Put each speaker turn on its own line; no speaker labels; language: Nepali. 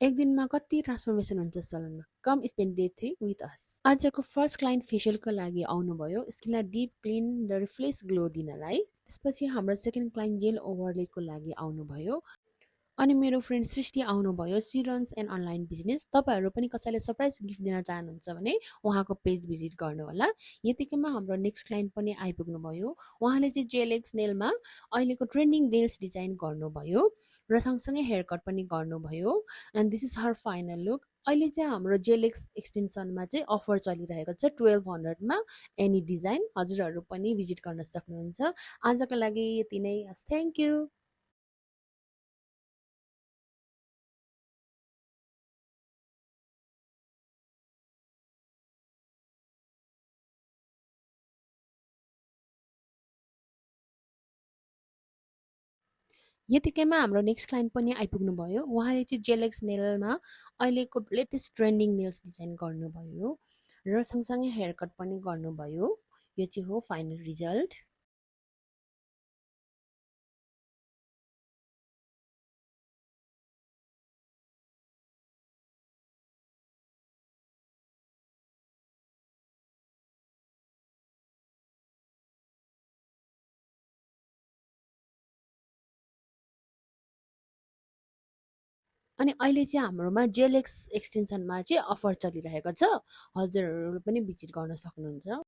एक दिनमा कति ट्रान्सफर्मेसन हुन्छ सलनमा? कम स्पेन्ड डे 3 विथ अस। आजको फर्स्ट क्लाइन्ट फेसियलको लागि आउनुभयो, स्किनलाई डिप क्लिन र रिफ्रेस ग्लो दिनलाई। त्यसपछि हाम्रो सेकेन्ड क्लाइन्ट जेल ओभरलेको लागि आउनुभयो। अनि मेरो फ्रेन्ड सृष्टि आउनुभयो, she runs and online business. तपाईँहरू पनि कसैलाई सरप्राइज गिफ्ट दिन चाहनुहुन्छ भने उहाँको पेज भिजिट गर्नु होला। यतिकैमा हाम्रो नेक्स्ट क्लाइन्ट पनि आइपुग्नुभयो। उहाँले चाहिँ जेलेक्स नेलमा अहिलेको ट्रेन्डिङ नेल्स डिजाइन गर्नुभयो र सँगसँगै हेयर कट पनि गर्नुभयो। And this is her final look. अहिले चाहिँ हाम्रो जेलेक्स एक्सटेन्सनमा चाहिँ अफर चलिरहेको छ 1200मा एनी डिजाइन। हजुरहरू पनि भिजिट गर्न सक्नुहुन्छ। आजको लागि यति नै। Thank you. यतिकैमा हाम्रो नेक्स्ट क्लाइन्ट पनि आइपुग्नुभयो। उहाँले चाहिँ जेलेक्स नेलमा अहिलेको लेटेस्ट ट्रेन्डिङ नेल्स डिजाइन गर्नुभयो र सँगसँगै हेयर कट पनि गर्नुभयो। यो चाहिँ हो फाइनल रिजल्ट। अनि अहिले चाहिँ हाम्रोमा जेलेक्स एक्सटेन्सनमा चाहिँ अफर चलिरहेको छ। हजुरहरू पनि भिजिट गर्न सक्नुहुन्छ।